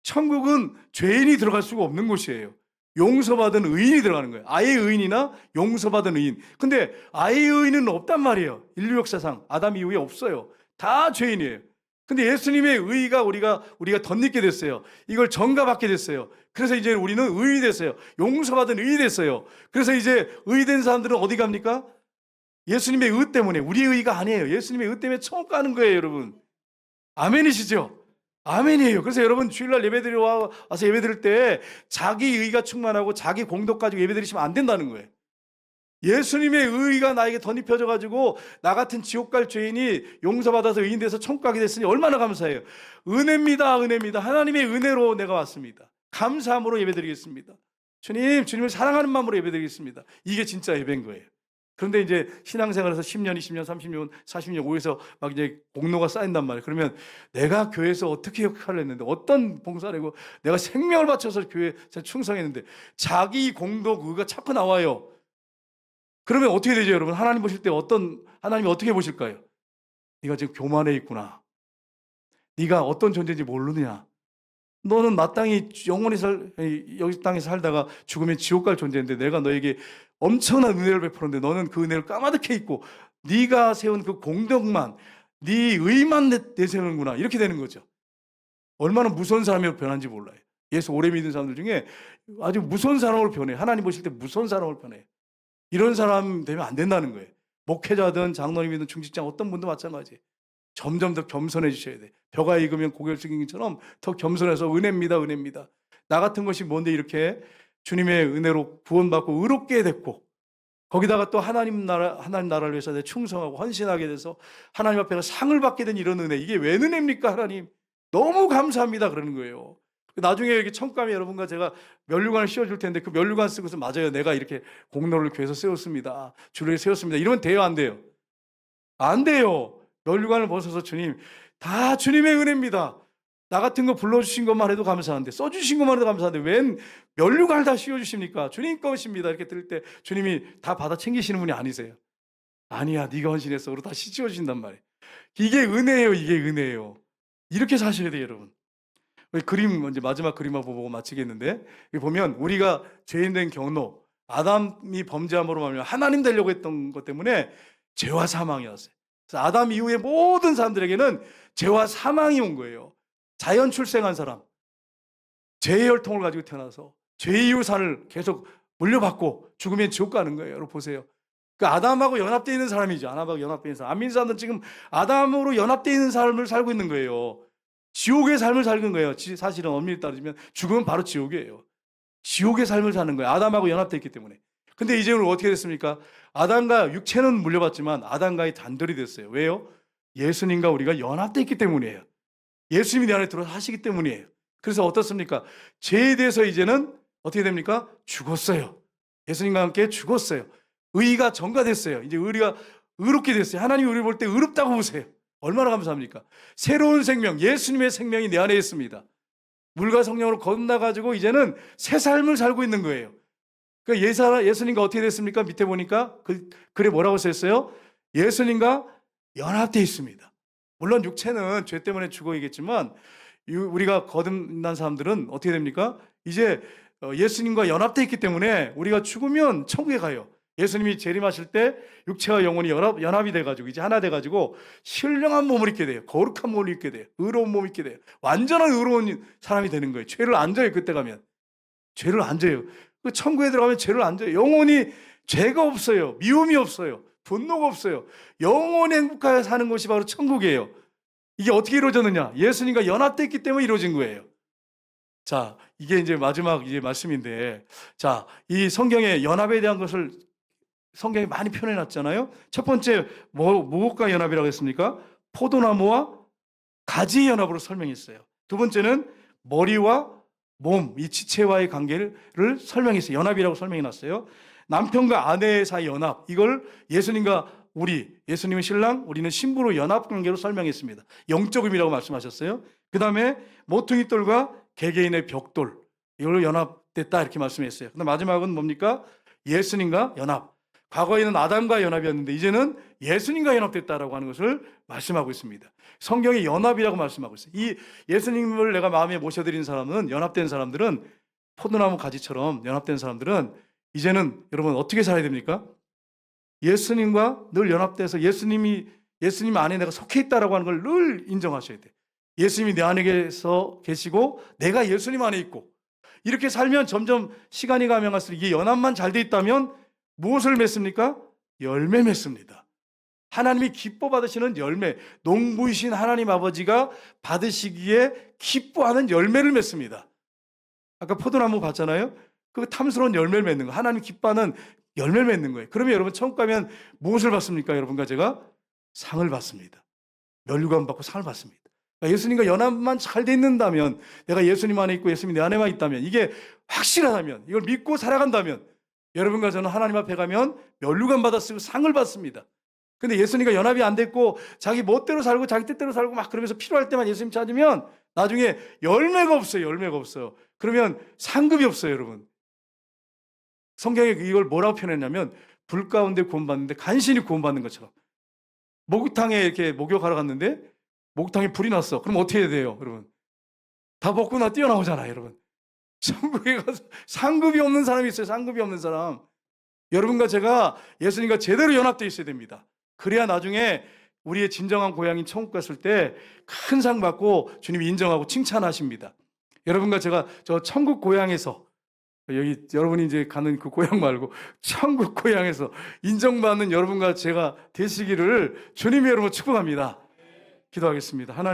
천국은 죄인이 들어갈 수가 없는 곳이에요. 용서받은 의인이 들어가는 거예요. 아예 의인이나 용서받은 의인. 근데 아예 의인은 없단 말이에요. 인류 역사상 아담 이후에 없어요. 다 죄인이에요. 근데 예수님의 의의가 우리가 덧입게 됐어요. 이걸 전가받게 됐어요. 그래서 이제 우리는 의인이 됐어요. 용서받은 의인이 됐어요. 그래서 이제 의된 사람들은 어디 갑니까? 예수님의 의 때문에. 우리의 의의가 아니에요. 예수님의 의 때문에 천국 가는 거예요, 여러분. 아멘이시죠? 아멘이에요. 그래서 여러분 주일날 예배드리러 와서 예배드릴 때 자기 의가 충만하고 자기 공덕 가지고 예배드리시면 안 된다는 거예요. 예수님의 의의가 나에게 덧입혀져 가지고 나 같은 지옥 갈 죄인이 용서받아서 의인 돼서 천국 가게 됐으니 얼마나 감사해요. 은혜입니다. 은혜입니다. 하나님의 은혜로 내가 왔습니다. 감사함으로 예배드리겠습니다. 주님, 주님을 사랑하는 마음으로 예배드리겠습니다. 이게 진짜 예배인 거예요. 그런데 이제 신앙생활에서 10년, 20년, 30년, 40년 오해서 막 이제 공로가 쌓인단 말이에요. 그러면 내가 교회에서 어떻게 역할을 했는데, 어떤 봉사를 하고, 내가 생명을 바쳐서 교회에 충성했는데, 자기 공덕 의가 자꾸 나와요. 그러면 어떻게 되죠, 여러분? 하나님 보실 때 하나님이 어떻게 보실까요? 네가 지금 교만해 있구나. 네가 어떤 존재인지 모르느냐. 너는 마땅히 영원히 여기 땅에 살다가 죽으면 지옥 갈 존재인데 내가 너에게 엄청난 은혜를 베풀었는데 너는 그 은혜를 까마득해 있고 네가 세운 그 공덕만, 네 의만 내세우는구나. 이렇게 되는 거죠. 얼마나 무서운 사람이 변한지 몰라요. 예수 오래 믿는 사람들 중에 아주 무서운 사람으로 변해요. 하나님 보실 때 무서운 사람으로 변해요. 이런 사람 되면 안 된다는 거예요. 목회자든 장로님이든 중직자 어떤 분도 마찬가지예요. 점점 더 겸손해지셔야 돼. 벼가 익으면 고개를 숙이는 것처럼 더 겸손해서 은혜입니다, 은혜입니다. 나 같은 것이 뭔데 이렇게 주님의 은혜로 구원받고 의롭게 됐고 거기다가 또 하나님 나라를 위해서 내 충성하고 헌신하게 돼서 하나님 앞에 상을 받게 된 이런 은혜. 이게 왜 은혜입니까, 하나님? 너무 감사합니다, 그러는 거예요. 나중에 여기 청감에 여러분과 제가 면류관을 씌워줄 텐데 그 면류관 쓰고서 맞아요. 내가 이렇게 공로를 교회에서 세웠습니다. 주를 세웠습니다. 이러면 돼요, 안 돼요? 안 돼요. 면류관을 벗어서 주님, 다 주님의 은혜입니다. 나 같은 거 불러주신 것만 해도 감사한데, 써주신 것만 해도 감사한데 웬 면류관을 다 씌워주십니까? 주님 것입니다. 이렇게 들을 때 주님이 다 받아 챙기시는 분이 아니세요. 아니야, 네가 헌신했어. 그러고 다 씌워주신단 말이에요. 이게 은혜예요. 이게 은혜예요. 이렇게 사셔야 돼요, 여러분. 그림, 이제 마지막 그림만 보고 마치겠는데, 여기 보면 우리가 죄인 된 경로, 아담이 범죄함으로 말하면 하나님 되려고 했던 것 때문에 죄와 사망이 왔어요. 그래서 아담 이후에 모든 사람들에게는 죄와 사망이 온 거예요. 자연 출생한 사람, 죄의 혈통을 가지고 태어나서 죄의 유산을 계속 물려받고 죽으면 지옥 가는 거예요. 여러분 보세요. 그 아담하고 연합되어 있는 사람이죠. 아담하고 연합되어 있는 사람. 안 믿는 사람들은 지금 아담으로 연합되어 있는 삶을 살고 있는 거예요. 지옥의 삶을 사는 거예요. 사실은 엄밀히 따지면 죽으면 바로 지옥이에요. 지옥의 삶을 사는 거예요. 아담하고 연합되어 있기 때문에. 근데 이제 오늘 어떻게 됐습니까? 아담과 육체는 물려받지만 아담과의 단절이 됐어요. 왜요? 예수님과 우리가 연합되어 있기 때문이에요. 예수님이 내 안에 들어서 하시기 때문이에요. 그래서 어떻습니까? 죄에 대해서 이제는 어떻게 됩니까? 죽었어요. 예수님과 함께 죽었어요. 의가 전가됐어요. 이제 우리가 의롭게 됐어요. 하나님이 우리를 볼 때 의롭다고 보세요. 얼마나 감사합니까? 새로운 생명, 예수님의 생명이 내 안에 있습니다. 물과 성령으로 건너가지고 이제는 새 삶을 살고 있는 거예요. 그러니까 예수님과 어떻게 됐습니까? 밑에 보니까 글에 뭐라고 써있어요? 예수님과 연합되어 있습니다. 물론 육체는 죄 때문에 죽어야겠지만 우리가 거듭난 사람들은 어떻게 됩니까? 이제 예수님과 연합되어 있기 때문에 우리가 죽으면 천국에 가요. 예수님이 재림하실 때 육체와 영혼이 연합이 돼가지고 이제 하나 돼가지고 신령한 몸을 입게 돼요. 거룩한 몸을 입게 돼요. 의로운 몸을 입게 돼요. 완전한 의로운 사람이 되는 거예요. 죄를 안 져요. 그때 가면 죄를 안 져요. 그 천국에 들어가면 죄를 안 져요. 영혼이 죄가 없어요. 미움이 없어요. 분노가 없어요. 영원히 행복하게 사는 곳이 바로 천국이에요. 이게 어떻게 이루어졌느냐? 예수님과 연합됐기 때문에 이루어진 거예요. 자, 이게 이제 마지막 이제 말씀인데, 자, 이 성경의 연합에 대한 것을 성경이 많이 표현해 놨잖아요. 첫 번째, 무엇과 연합이라고 했습니까? 포도나무와 가지의 연합으로 설명했어요. 두 번째는 머리와 몸, 이 지체와의 관계를 설명했어요. 연합이라고 설명해 놨어요. 남편과 아내 사이 연합, 이걸 예수님과 예수님은 신랑, 우리는 신부로 연합 관계로 설명했습니다. 영적 의미라고 말씀하셨어요. 그 다음에 모퉁이 돌과 개개인의 벽돌, 이걸로 연합됐다 이렇게 말씀했어요. 근데 마지막은 뭡니까? 예수님과 연합. 과거에는 아담과 연합이었는데 이제는 예수님과 연합됐다라고 하는 것을 말씀하고 있습니다. 성경이 연합이라고 말씀하고 있어요. 이 예수님을 내가 마음에 모셔드린 사람은, 연합된 사람들은, 포도나무 가지처럼 연합된 사람들은 이제는 여러분 어떻게 살아야 됩니까? 예수님과 늘 연합돼서 예수님 안에 내가 속해 있다라고 하는 걸 늘 인정하셔야 돼요. 예수님이 내 안에서 계시고 내가 예수님 안에 있고, 이렇게 살면 점점 시간이 가면 갈수록 이게 연합만 잘 돼 있다면 무엇을 맺습니까? 열매 맺습니다. 하나님이 기뻐 받으시는 열매, 농부이신 하나님 아버지가 받으시기에 기뻐하는 열매를 맺습니다. 아까 포도나무 봤잖아요. 그 탐스러운 열매를 맺는 거. 하나님 기뻐하는 열매를 맺는 거예요. 그러면 여러분 천국 가면 무엇을 받습니까? 여러분과 제가 상을 받습니다. 면류관 받고 상을 받습니다. 그러니까 예수님과 연합만 잘 돼 있는다면, 내가 예수님 안에 있고 예수님이 내 안에만 있다면, 이게 확실하다면, 이걸 믿고 살아간다면 여러분과 저는 하나님 앞에 가면 면류관 받았으면 상을 받습니다. 근데 예수님과 연합이 안 됐고 자기 멋대로 살고 자기 뜻대로 살고 막 그러면서 필요할 때만 예수님 찾으면 나중에 열매가 없어요. 열매가 없어요. 그러면 상급이 없어요, 여러분. 성경에 이걸 뭐라고 표현했냐면 불 가운데 구원받는데 간신히 구원받는 것처럼. 목욕탕에 이렇게 목욕하러 갔는데 목욕탕에 불이 났어. 그럼 어떻게 해야 돼요, 여러분? 다 먹고 나 뛰어나오잖아요, 여러분. 천국에 가서 상급이 없는 사람이 있어요. 상급이 없는 사람. 여러분과 제가 예수님과 제대로 연합되어 있어야 됩니다. 그래야 나중에 우리의 진정한 고향인 천국 갔을 때 큰 상 받고 주님이 인정하고 칭찬하십니다. 여러분과 제가 저 천국 고향에서, 여기 여러분이 이제 가는 그 고향 말고 천국 고향에서 인정받는 여러분과 제가 되시기를 주님이 여러분 축복합니다. 기도하겠습니다. 하나님